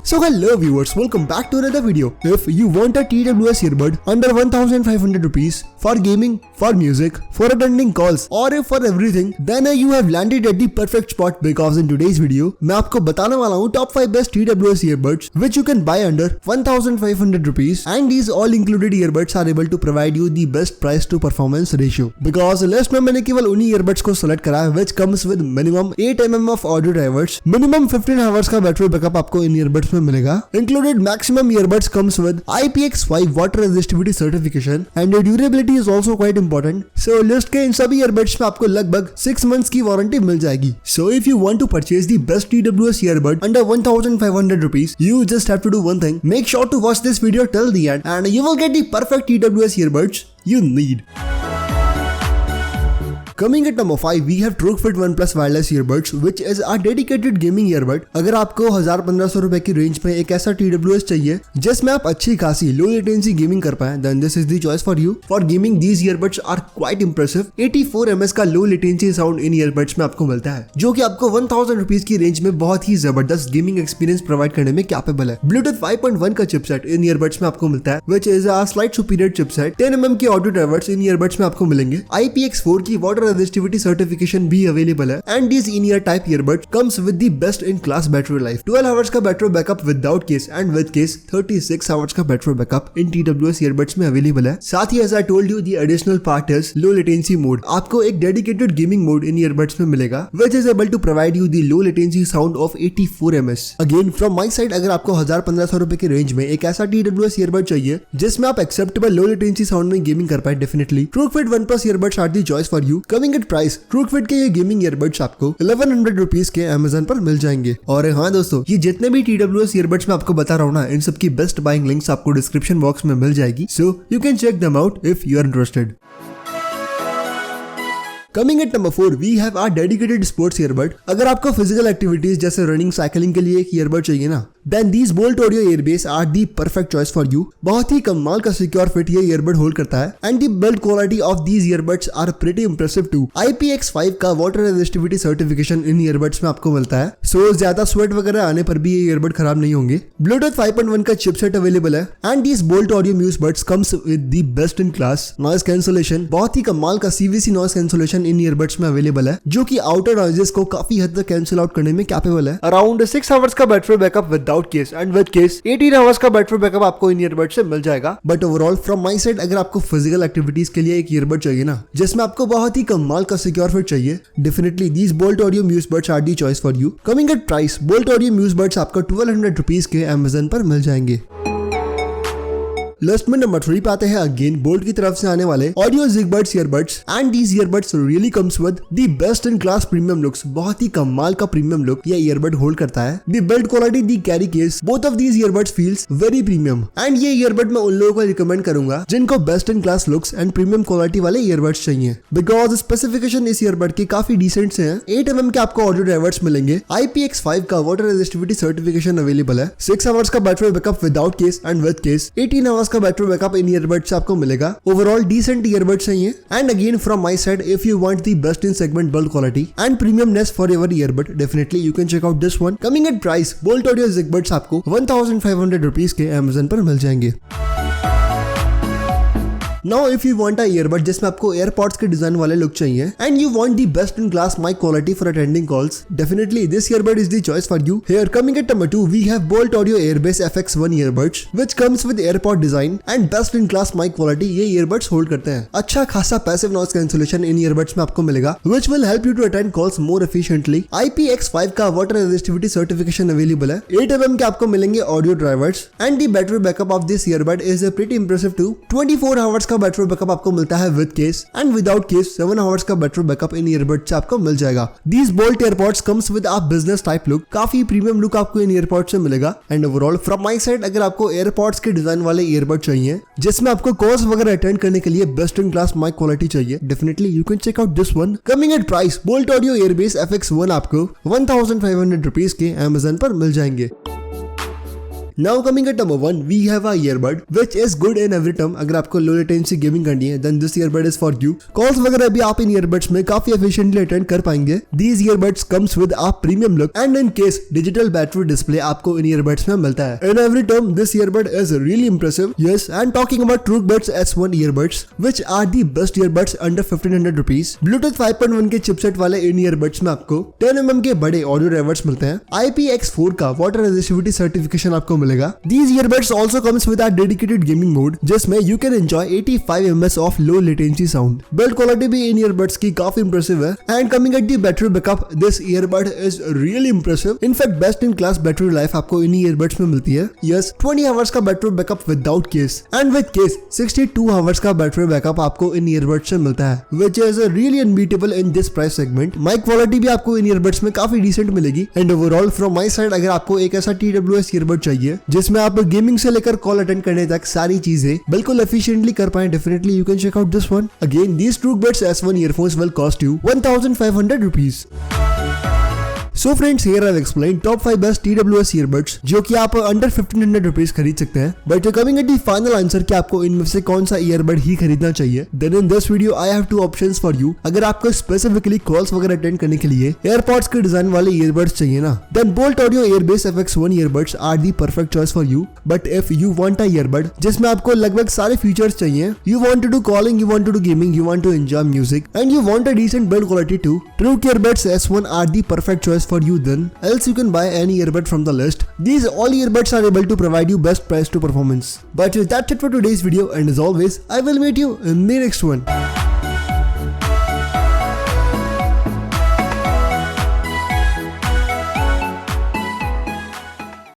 So hello viewers, welcome back to another video. If you want a TWS earbud under 1500 rupees for gaming, for music, for attending calls or for everything, then you have landed at the perfect spot because in today's video मैं आपको बताने वाला हूँ top 5 best TWS earbuds which you can buy under 1500 rupees and these all included earbuds are able to provide you the best price to performance ratio. Because list में मैंने केवल उन्हीं earbuds को select करा है which comes with minimum 8 mm of audio drivers, minimum 15 hours का battery backup आपको इन earbuds में मिलेगा. Included maximum earbuds comes with IPX5 water resistivity certification and the durability is also quite important. So list के इन सभी earbuds में आपको लगभग 6 months की वारंटी मिल जाएगी. So if you want to purchase the best TWS earbud under 1500 rupees, you just have to do one thing. Make sure to watch this video till the end and you will get the perfect TWS earbuds you need. Coming at number 5, we have TrueFit OnePlus wireless earbuds, which is a dedicated gaming earbud. अगर आपको 1000-1500 रुपए की range में एक ऐसा TWS चाहिए जिसमें आप अच्छी खासी लो लेटेंसी गेमिंग कर पाए, then this is the choice for you. For gaming, these earbuds are quite impressive. 84 ms का low latency sound in earbuds में आपको मिलता है, जो कि आपको 1000 रुपीज की रेंज में बहुत ही जबरदस्त गेमिंग एक्सपीरियंस प्रोवाइड करने में कैपेबल है. Bluetooth 5.1 का चिपसेट इन earbuds में आपको मिलता है, which is a slight superior chipset. 10 mm की ऑडियो ड्राइवर्स इन earbuds में आपको मिलेंगे. IPX4 की वाटर resistivity certification भी अवेलेबल है and these in-ear type earbuds comes with the best in class battery life. 12 hours का battery backup without case and with case 36 hours का battery backup इन TWS earbuds में available है. साथ ही as I told you the additional part is low latency mode. आपको एक dedicated gaming mode इन earbuds में मिलेगा which is able to provide you the low latency sound of 84 ms. Again from my side, अगर आपको 1000-1500 रुपए की range में एक ऐसा TWS earbud चाहिए जिसमें आप acceptable low latency sound में गेमिंग कर पाए, definitely TrueFit OnePlus earbuds are the choice for you. Coming at price, TrueFit के ये गेमिंग earbuds आपको 1100 रुपीज के Amazon पर मिल जाएंगे. और हाँ दोस्तों, ये जितने भी TWS earbuds मैं आपको बता रहा हूँ ना, इन सब की बेस्ट बाइंग लिंक्स आपको डिस्क्रिप्शन बॉक्स में मिल जाएगी. So you can check them out if you are interested. Coming at number 4, we have our dedicated sports earbud. अगर आपको फिजिकल एक्टिविटीज जैसे रनिंग, साइकिलिंग के लिए एक ईयरबड चाहिए ना, then these Bolt Audio Airbase are the perfect choice for you. बहुत ही कमाल का सिक्योर फिट ये ईयरबड होल्ड करता है and the build quality of these earbuds are pretty impressive too. IPX5 का वाटर रेजिस्टिविटी सर्टिफिकेशन इन ईयरबड्स में आपको मिलता है, so ज्यादा स्वेट वगैरह आने पर भी ये ईयरबड खराब नहीं होंगे. Bluetooth 5.1 का चिपसेट अवेलेबल है and these Bolt Audio Muse buds comes with the best in class noise cancellation. बहुत ही कमाल का CVC noise cancellation इन ईयरबड्स में अवेलेबल है, जो कि आउटर नॉइजेस को काफी हद तक कैंसिल आउट करने में कैपेबल है. अराउंड 6 आवर्स का battery backup without case and with case 18 hours का बैटरी बैकअप आपको इन ईयरबड से मिल जाएगा. But overall from my side, अगर आपको फिजिकल एक्टिविटीज के लिए एक ईयरबड चाहिए ना जिसमें आपको बहुत ही कमाल का सिक्योर फिट चाहिए, definitely these Boult audio Muse buds are the choice for you. Coming at price, Boult audio Muse buds आपको 1200 रुपीज के Amazon पर मिल जाएंगे. लिस्ट में नंबर 3 पे आते हैं अगेन बोल्ट की तरफ से आने वाले ऑडियो जिगबर्ड्स earbuds and these earbuds really comes with the best in class premium looks. बहुत ही कमाल का प्रीमियम लुक ये ईयरबड होल्ड करता है. The build quality, the carry case, both of these earbuds feels very premium and ये earbud मैं उन लोगों को रिकमेंड करूंगा जिनको best in class looks and premium quality वाले ईयरबड्स चाहिए, बिकॉज स्पेसिफिकेशन इस ईयरबड के काफी डिसेंट से हैं. 8 mm के आपको ऑडियो ड्राइवर्स मिलेंगे. IPX5 का वाटर रेजिस्टिविटी सर्टिफिकेशन अवेलेबल है. 6 आवर्स का battery backup without case and with case 18 hours का बैटरी बैकअप इन earbuds आपको मिलेगा. ओवरऑल डिसेंट earbuds चाहिए and again from my side, if you want the best in segment build quality and premiumness for your earbud, definitely you can check out this one. Coming at price, Bolt Audio Zigbuds आपको 1500 rupees के Amazon पर मिल जाएंगे. Now if you want a earbud जिसमें आपको AirPods के design वाले look चाहिए and you want the best in class mic quality for attending calls, definitely this earbud is the choice for you. Here coming at number 2, we have Bolt Audio Airbase FX1 earbuds which comes with AirPod design and best in class mic quality. ये earbuds hold करते हैं. अच्छा खासा passive noise cancellation इन earbuds में आपको मिलेगा which will help you to attend calls more efficiently. IPX5 का water resistivity certification available है. 8 mm के आपको मिलेंगे audio drivers and the battery backup of this earbud is pretty impressive too. 24 hours battery backup आपको मिलता है with case and without case 7 hours का battery backup इन earbud से आपको मिल जाएगा. These bolt AirPods comes with a business type look. काफी premium look आपको इन earpods से मिलेगा. And overall from my side, अगर आपको एयरपॉड्स के डिजाइन वाले ईयरबड चाहिए जिसमें आपको कॉल्स वगैरह अटेंड करने के लिए best in class mic quality चाहिए, definitely you can check out this one. Coming at price, Boult audio airbase FX1 आपको 1500 रुपीज के Amazon पर मिल जाएंगे. Now coming at number 1 we have a earbud which is good in every term. अगर आपको low latency gaming करनी है then this earbud is for you. Calls वगैरह भी आप इन ईयरबड्स में काफी एफिशिएंटली अटेंड कर पाएंगे। These earbuds comes with a premium look and in case digital battery display आपको इन ईयरबड्स में मिलता है। In every term this earbud is really impressive. Yes, and talking about Truke Buds S1 earbuds which are the best earbuds under 1500 rupees. Bluetooth 5.1 के chipset वाले इन earbuds में आपको 10 mm के बड़े ऑडियो ड्राइवर्स मिलते हैं। IPX4 का वाटर रेजिस्टिविटी सर्टिफिकेशन आपको मिलेगा। These earbuds also comes with a dedicated gaming mode जिसमें you can enjoy 85 ms of low latency sound। Build quality भी इन earbuds की काफी impressive है। And coming at the battery backup, this earbud is really impressive। In fact, best in class battery life आपको इन earbuds में मिलती है। Yes, 20 hours का battery backup without case and with case 62 hours का battery backup आपको इन earbuds से मिलता है, which is really unbeatable in this price segment। Mic quality भी आपको इन earbuds में काफी डिसेंट मिलेगी। And overall from my side अगर आपको एक ऐसा TWS ईयरबड चाहिए जिसमें आप गेमिंग से लेकर कॉल अटेंड करने तक सारी चीजें बिल्कुल एफिशिएंटली कर पाए, definitely you can check out this one. Again these Truke Buds S1 earphones will cost you 1500 rupees. So friends, here I've explained top 5 best TWS earbuds जो कि आप अंडर 1500 रुपीज खरीद सकते हैं। But coming at the final answer कि आपको इनमें से कौन सा ईयरबड ही खरीदना चाहिए, then in this video I have 2 options for you. अगर आपको स्पेसिफिकली कॉल्स वगैरह अटेंड करने के लिए एयरपॉड्स के डिजाइन वाले ईयरबड्स चाहिए ना, then Boult audio airbase FX1 earbuds are the perfect choice for you. But if you want a earbud जिसमें आपको लगभग सारे फीचर्स चाहिए, you want to do calling, you want to do gaming, you want to enjoy music and you want a decent build quality too, Truke earbuds S1 are the perfect choice for you then. Else you can buy any earbud from the list. These all earbuds are able to provide you best price to performance. But that's it for today's video, and as always, I will meet you in the next one.